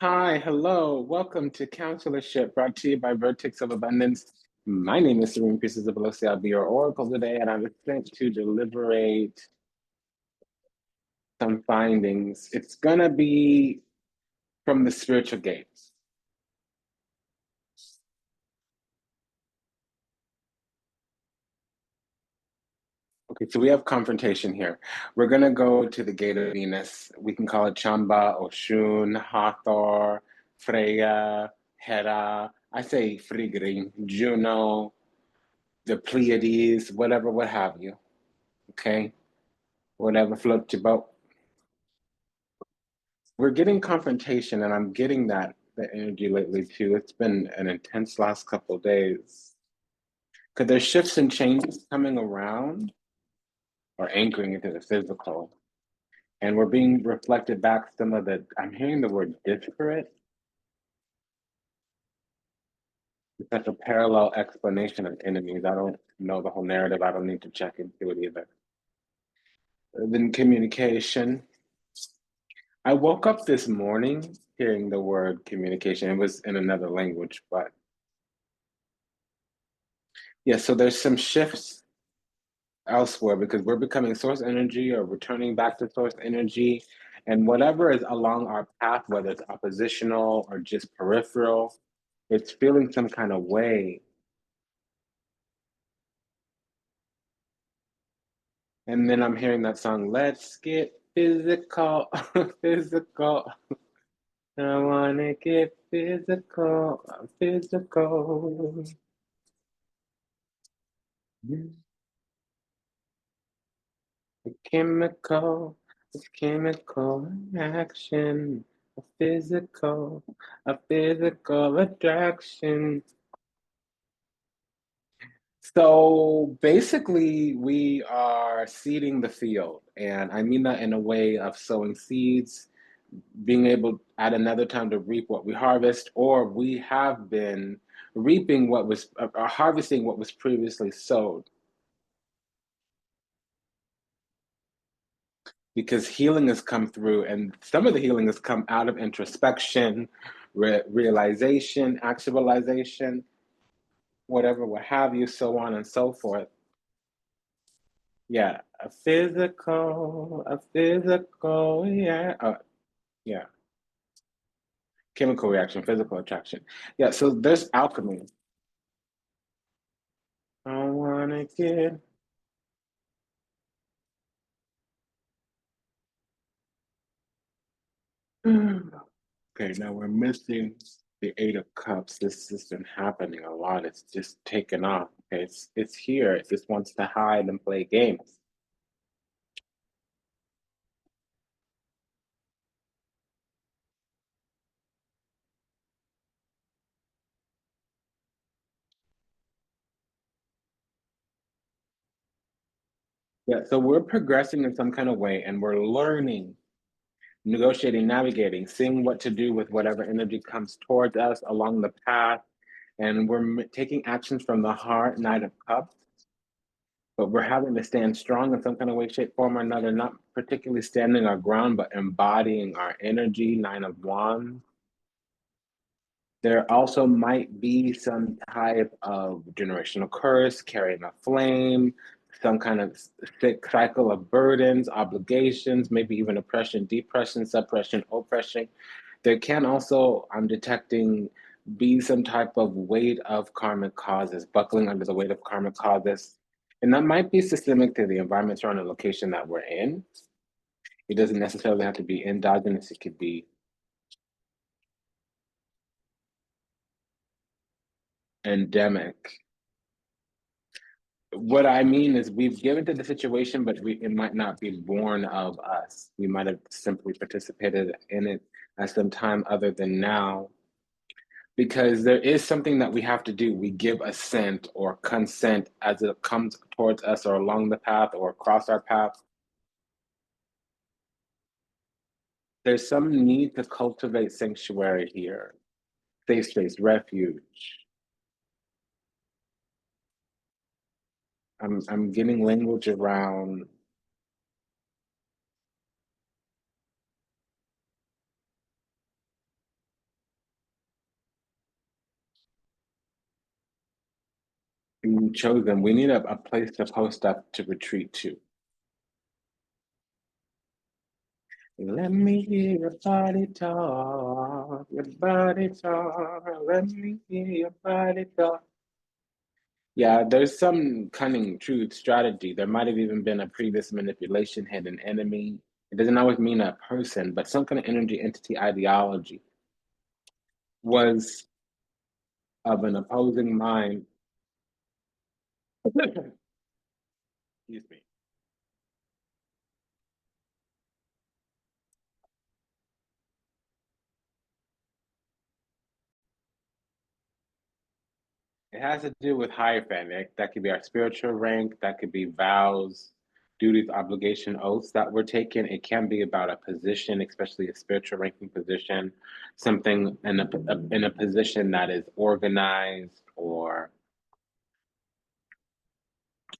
Hi, hello. Welcome to Consularship, brought to you by Vertex of Abundance. My name is Priestess Abossi. I'll be your oracle today, and I'm sent to deliberate some findings. It's gonna be from the spiritual gates. Okay, so we have confrontation here. We're gonna go to the gate of Venus. We can call it Chamba, Oshun, Hathor, Freya, Hera. I say Frigri, Juno, the Pleiades, whatever, what have you. Okay, whatever floats your boat. We're getting confrontation, and I'm getting that energy lately too. It's been an intense last couple of days because there's shifts and changes coming around or anchoring into the physical, and we're being reflected back. Some of the I'm hearing the word disparate. It's such a parallel explanation of enemies. I don't know the whole narrative. I don't need to check into it either. Then communication. I woke up this morning hearing the word communication. It was in another language, but yeah, so there's some shifts elsewhere because we're becoming source energy or returning back to source energy. And whatever is along our path, whether it's oppositional or just peripheral, it's feeling some kind of way. And then I'm hearing that song, Let's Get Physical, Physical. I wanna get physical, physical. A chemical action, a physical attraction. So basically, we are seeding the field, and I mean that in a way of sowing seeds, being able at another time to reap what we harvest, or we have been reaping what was, harvesting what was previously sowed. Because healing has come through, and some of the healing has come out of introspection, realization, actualization, whatever, what have you, so on and so forth. Yeah, a physical, yeah, yeah, chemical reaction, physical attraction. Yeah, so there's alchemy. I wanna get. Okay, now we're missing the Eight of Cups. This has been happening a lot. It's just taken off. Okay, it's here. It just wants to hide and play games. Yeah, so we're progressing in some kind of way, and we're learning, negotiating, navigating, seeing what to do with whatever energy comes towards us along the path. And we're taking actions from the heart, Knight of Cups, but we're having to stand strong in some kind of way, shape, form, or another, not particularly standing our ground, but embodying our energy, Nine of Wands. There also might be some type of generational curse, carrying a flame, some kind of sick cycle of burdens, obligations, maybe even oppression, depression, suppression, oppression. There can also, I'm detecting, be some type of weight of karmic causes, buckling under the weight of karmic causes. And that might be systemic to the environment surrounding the location that we're in. It doesn't necessarily have to be endogenous, it could be endemic. What I mean is we've given to the situation, but it might not be born of us. We might have simply participated in it at some time other than now, because there is something that we have to do. We give assent or consent as it comes towards us or along the path or across our path. There's some need to cultivate sanctuary here, safe space, refuge. I'm getting language around. Chosen, we need a place to post up to retreat to. Let me hear your body talk, your body talk. Let me hear your body talk. Yeah, there's some cunning truth strategy. There might have even been a previous manipulation, hidden enemy. It doesn't always mean a person, but some kind of energy, entity, ideology was of an opposing mind. Excuse me. It has to do with hierophant. That could be our spiritual rank. That could be vows, duties, obligation, oaths that we're taking. It can be about a position, especially a spiritual ranking position, something in a position that is organized or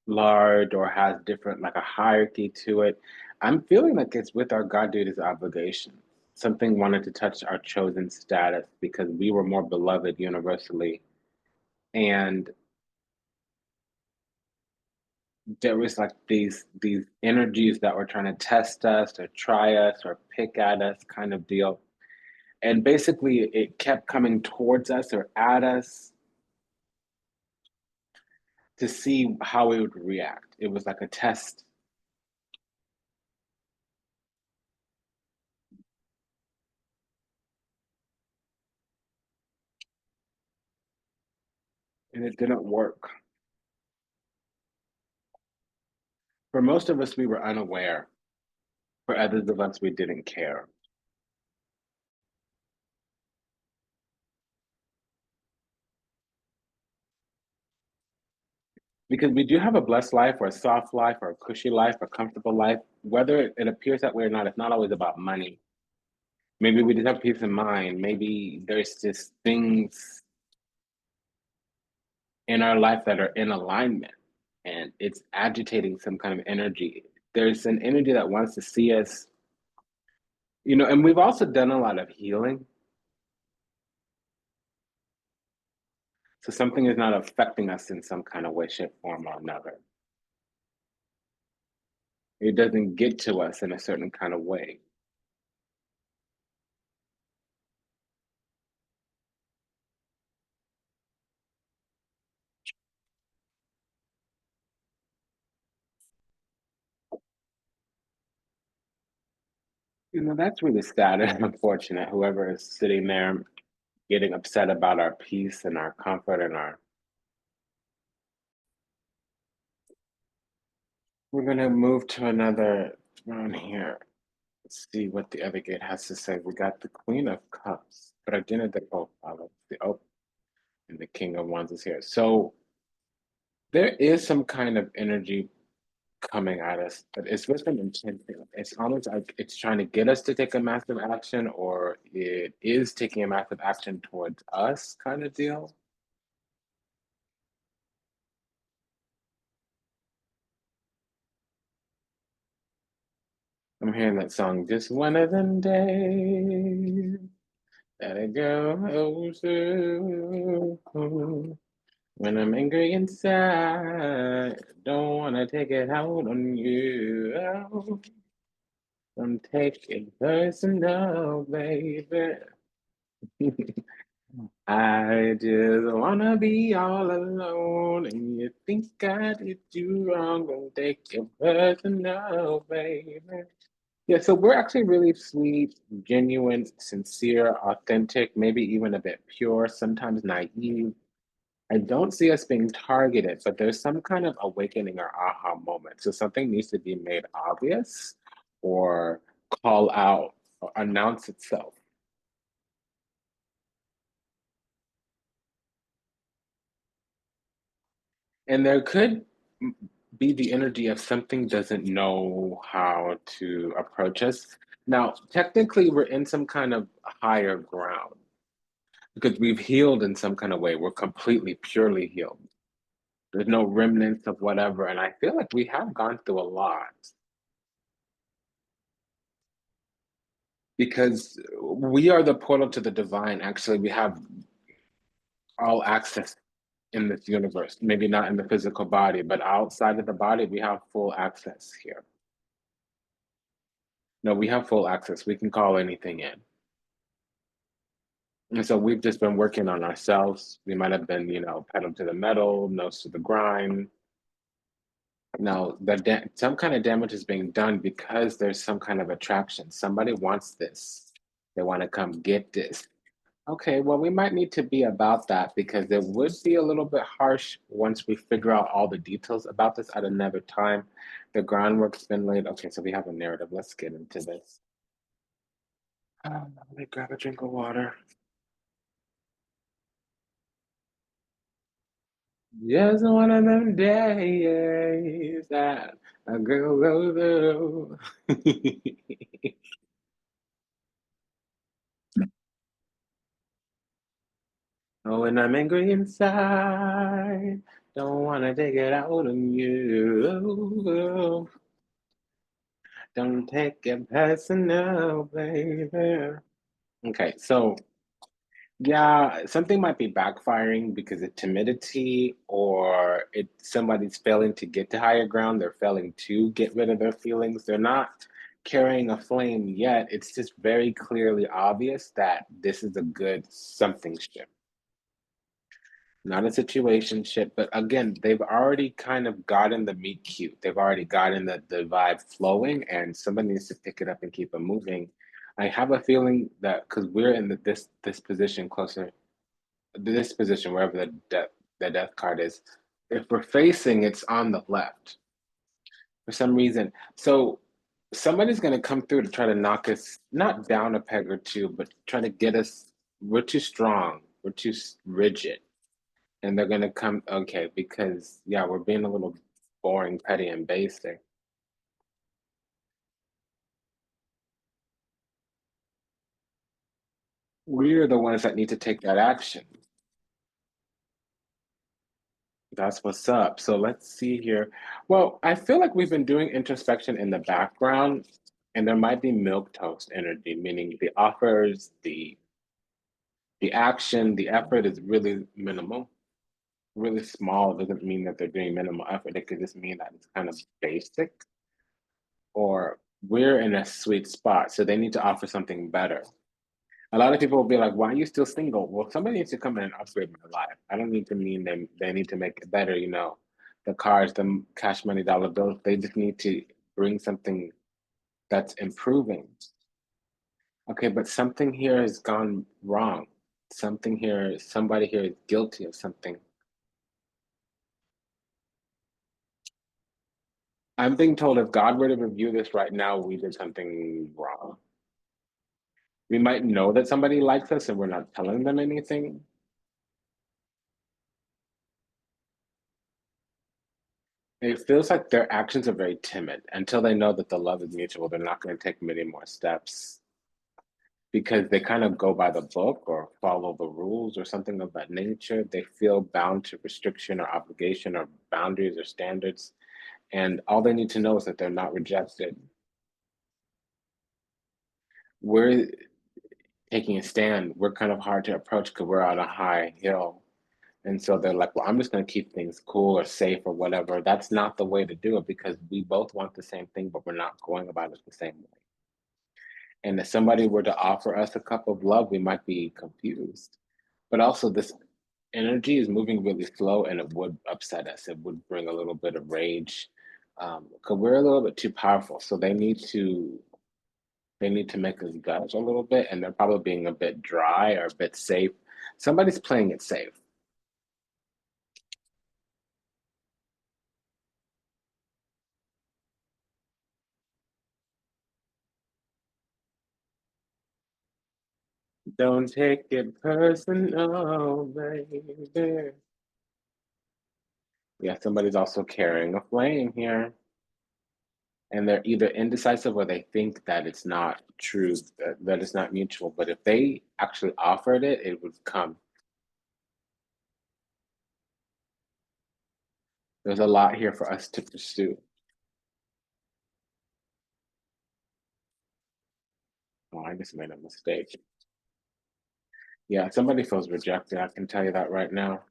large or has different, like a hierarchy to it. I'm feeling like it's with our God duties obligation. Something wanted to touch our chosen status because we were more beloved universally. And there was like these energies that were trying to test us or try us or pick at us kind of deal. And basically it kept coming towards us or at us to see how we would react. It was like a test. And it didn't work. For most of us, we were unaware. For others of us, we didn't care. Because we do have a blessed life or a soft life or a cushy life or a comfortable life. Whether it appears that way or not, it's not always about money. Maybe we just have peace of mind. Maybe there's just things in our life that are in alignment and it's agitating some kind of energy. There's an energy that wants to see us, and we've also done a lot of healing. So something is not affecting us in some kind of way, shape, form, or another. It doesn't get to us in a certain kind of way. That's really sad and unfortunate. Whoever is sitting there getting upset about our peace and our comfort and our. We're going to move to another throne here. Let's see what the other gate has to say. We got the Queen of Cups, Regina de Copa, the Open, and the King of Wands is here. So there is some kind of energy coming at us, but it's with an intention. It's almost like it's trying to get us to take a massive action, or it is taking a massive action towards us, kind of deal. I'm hearing that song, just one of them days that a girl goes through. When I'm angry inside, don't wanna take it out on you. Don't take it personal, baby. I just wanna be all alone, and you think I did you wrong. Don't take it personal, baby. Yeah, so we're actually really sweet, genuine, sincere, authentic, maybe even a bit pure, sometimes naive. I don't see us being targeted, but there's some kind of awakening or aha moment. So something needs to be made obvious or call out or announce itself. And there could be the energy of something doesn't know how to approach us. Now, technically, we're in some kind of higher ground because we've healed in some kind of way. We're completely, purely healed. There's no remnants of whatever. And I feel like we have gone through a lot because we are the portal to the divine. Actually, we have all access. in this universe. Maybe not in the physical body, but outside of the body, we have full access here. No, we have full access. We can call anything in. And so we've just been working on ourselves. We might have been, pedal to the metal, nose to the grind. Now, some kind of damage is being done because there's some kind of attraction. Somebody wants this. They want to come get this. Okay, well, we might need to be about that because it would be a little bit harsh once we figure out all the details about this at another time. The groundwork's been laid. Okay, so we have a narrative. Let's get into this. Let me grab a drink of water. Just one of them days that a girl goes through. Oh, and I'm angry inside. Don't wanna take it out on you. Don't take it personal, baby. Okay, so yeah, something might be backfiring because of timidity or somebody's failing to get to higher ground. They're failing to get rid of their feelings. They're not carrying a flame yet. It's just very clearly obvious that this is a good something ship, not a situation ship. But again, they've already kind of gotten the meet cute. They've already gotten the vibe flowing, and somebody needs to pick it up and keep it moving. I have a feeling that because we're in this position closer this position, wherever the death card is, if we're facing, it's on the left for some reason. So somebody's going to come through to try to knock us not down a peg or two, but try to get us. We're too strong. We're too rigid, and they're going to come. Okay, because yeah, we're being a little boring, petty, and basic. We're the ones that need to take that action. That's what's up. So let's see here. Well, I feel like we've been doing introspection in the background, and there might be milk toast energy, meaning the offers, the action, the effort is really minimal, really small. It doesn't mean that they're doing minimal effort. It could just mean that it's kind of basic, or we're in a sweet spot, so they need to offer something better. A lot of people will be like, "Why are you still single?" Well, somebody needs to come in and upgrade my life. I don't need to mean they need to make it better, the cars, the cash money dollar bills. They just need to bring something that's improving. Okay, but something here has gone wrong. Somebody here is guilty of something. I'm being told if God were to review this right now, we did something wrong. We might know that somebody likes us and we're not telling them anything. It feels like their actions are very timid. Until they know that the love is mutual, they're not going to take many more steps because they kind of go by the book or follow the rules or something of that nature. They feel bound to restriction or obligation or boundaries or standards. And all they need to know is that they're not rejected. We're taking a stand. We're kind of hard to approach because we're on a high hill. And so they're like, well, I'm just going to keep things cool or safe or whatever. That's not the way to do it because we both want the same thing, but we're not going about it the same way. And if somebody were to offer us a cup of love, we might be confused. But also, this energy is moving really slow and it would upset us. It would bring a little bit of rage because we're a little bit too powerful. So they need to make us gush a little bit, and they're probably being a bit dry or a bit safe. Somebody's playing it safe. Don't take it personal, baby. Yeah, somebody's also carrying a flame here. And they're either indecisive or they think that it's not true, that it's not mutual. But if they actually offered it, it would come. There's a lot here for us to pursue. Oh, I just made a mistake. Yeah, somebody feels rejected. I can tell you that right now.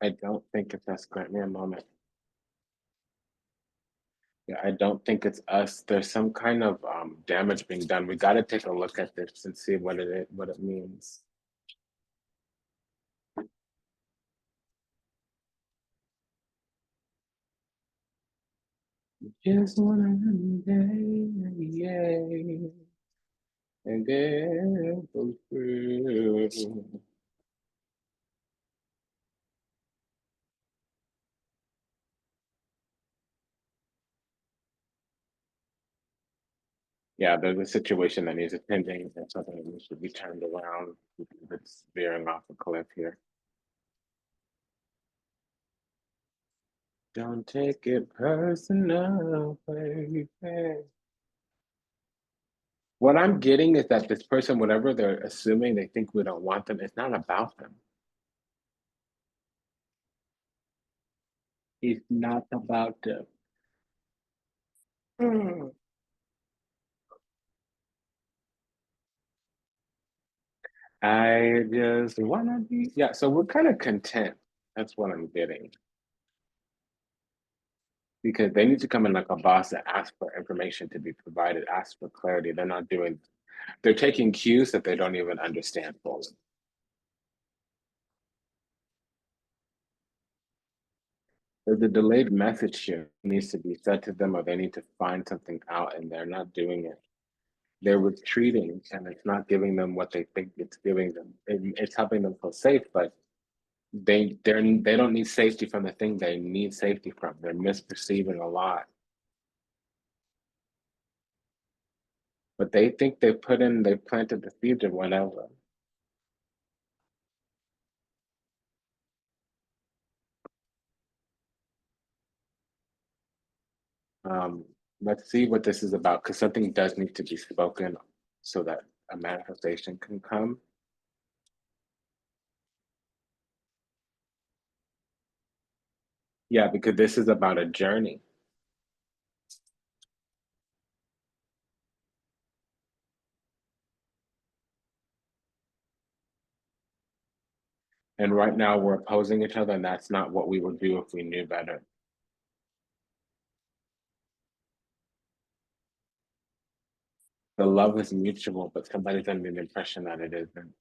I don't think it's us. Grant me a moment. Yeah, I don't think it's us. There's some kind of damage being done. We got to take a look at this and see what what it means. Just one day, yeah, and then go through. Yeah, there's a situation that needs attending and something that needs to be turned around because it's veering off a cliff here. Don't take it personal, baby. What I'm getting is that this person, whatever they're assuming, they think we don't want them. It's not about them. It's not about them. Mm. I just wanna be, yeah. So we're kind of content. That's what I'm getting because they need to come in like a boss and ask for information to be provided, ask for clarity. They're not doing. They're taking cues that they don't even understand fully. There's a delayed message here needs to be said to them, or they need to find something out, and they're not doing it. They're retreating, and it's not giving them what they think it's giving them. It's helping them feel safe, but they don't need safety from the thing they need safety from. They're misperceiving a lot, but they think they planted the seeds or whatever. Um, let's see what this is about because something does need to be spoken so that a manifestation can come. Yeah, because this is about a journey. And right now we're opposing each other, and that's not what we would do if we knew better. The love is mutual, but somebody's under the impression that it isn't.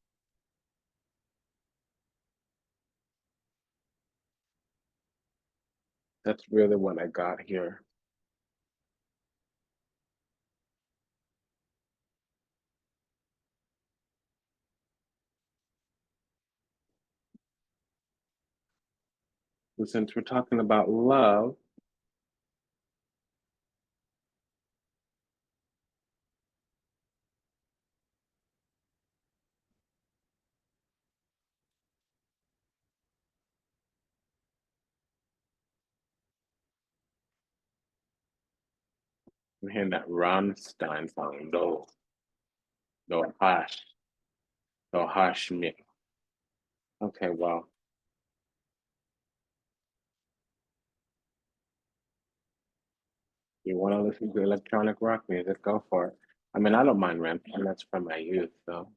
That's really what I got here. So since we're talking about love, I'm hearing that Rammstein song, do hash me. Okay, well, you want to listen to electronic rock music, go for it. I mean, I don't mind Rammstein, that's from my youth, so.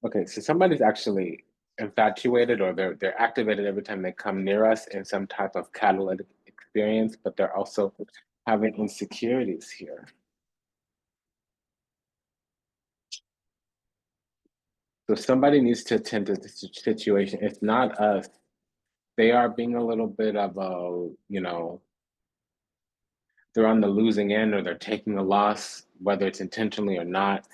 Okay, so somebody's actually infatuated or they're activated every time they come near us in some type of catalytic experience, but they're also having insecurities here. So somebody needs to attend to this situation. It's not us. They are being a little bit of a, they're on the losing end or they're taking a loss, whether it's intentionally or not.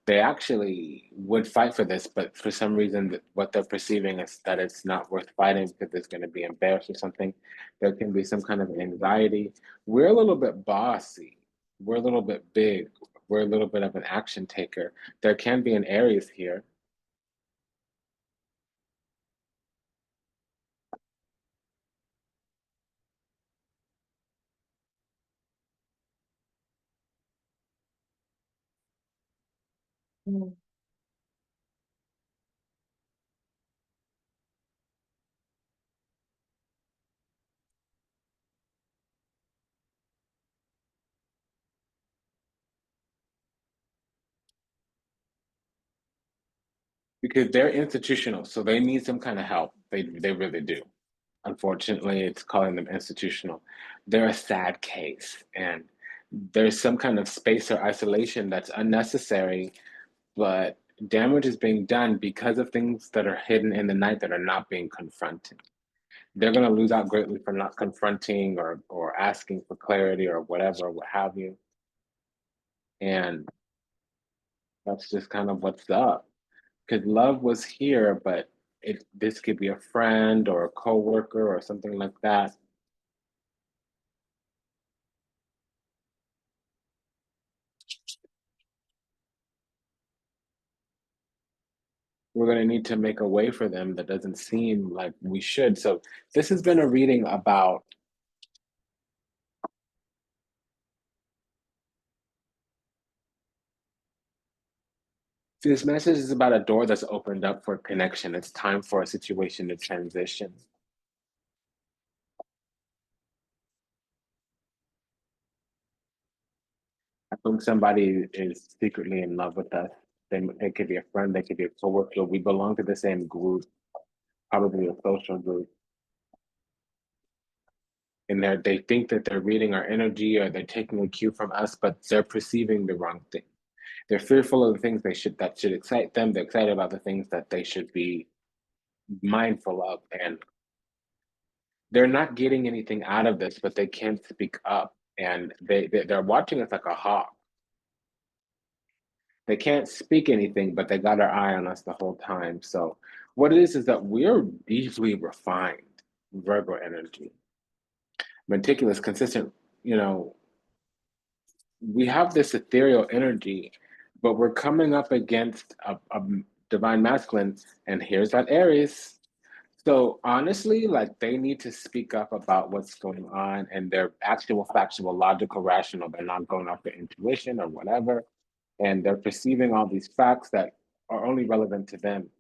They actually would fight for this, but for some reason, what they're perceiving is that it's not worth fighting because it's going to be embarrassed or something. There can be some kind of anxiety. We're a little bit bossy. We're a little bit big. We're a little bit of an action taker. There can be an Aries here. because they're institutional, so they need some kind of help. They really do. Unfortunately, it's calling them institutional. They're a sad case, and there's some kind of space or isolation that's unnecessary, but damage is being done because of things that are hidden in the night that are not being confronted. They're going to lose out greatly for not confronting or asking for clarity or whatever, what have you. And that's just kind of what's up. Because love was here, but this could be a friend or a coworker or something like that. We're going to need to make a way for them that doesn't seem like we should. So this has been a reading about this message is about a door that's opened up for connection. It's time for a situation to transition. I think somebody is secretly in love with us. They could be a friend, they could be a coworker. We belong to the same group, probably a social group. And they think that they're reading our energy or they're taking a cue from us, but they're perceiving the wrong thing. They're fearful of the things that should excite them. They're excited about the things that they should be mindful of, and they're not getting anything out of this, but they can't speak up, and they're watching us like a hawk. They can't speak anything, but they got their eye on us the whole time. So what it is that we're deeply refined Virgo energy, meticulous, consistent. You know, we have this ethereal energy, but we're coming up against a divine masculine, and here's that Aries. So honestly, like they need to speak up about what's going on and they're actual, factual, logical, rational. They're not going off their intuition or whatever. And they're perceiving all these facts that are only relevant to them.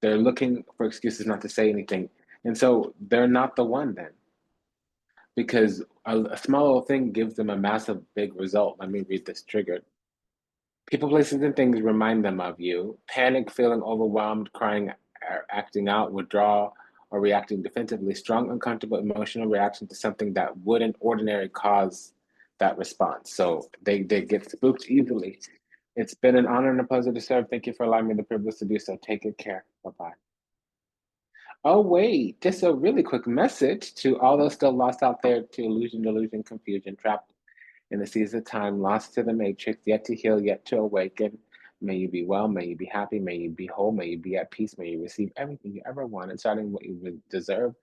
They're looking for excuses not to say anything. And so they're not the one then, because a small little thing gives them a massive big result. Let me read this trigger. People, places, and things remind them of you. Panic, feeling overwhelmed, crying, acting out, withdrawal, or reacting defensively. Strong, uncomfortable emotional reaction to something that wouldn't ordinarily cause that response. So they get spooked easily. It's been an honor and a pleasure to serve. Thank you for allowing me the privilege to do so. Take good care. Bye bye. Oh, wait, just a really quick message to all those still lost out there to illusion, delusion, confusion, trapped in the seas of time, lost to the matrix, yet to heal, yet to awaken. May you be well, may you be happy, may you be whole, may you be at peace, may you receive everything you ever wanted, starting what you deserve.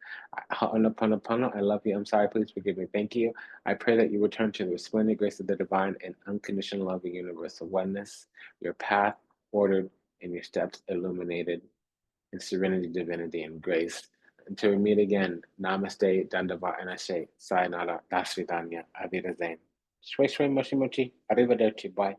Ho'oponopono, I love you, I'm sorry, please forgive me, thank you. I pray that you return to the resplendent grace of the divine and unconditional love of universal oneness, your path ordered and your steps illuminated in serenity, divinity, and grace. Until we meet again, namaste, dandava, and ashe, sayonara, dasvidanya, avidazain. Shway shway moshi mochi, arrivederci, bye.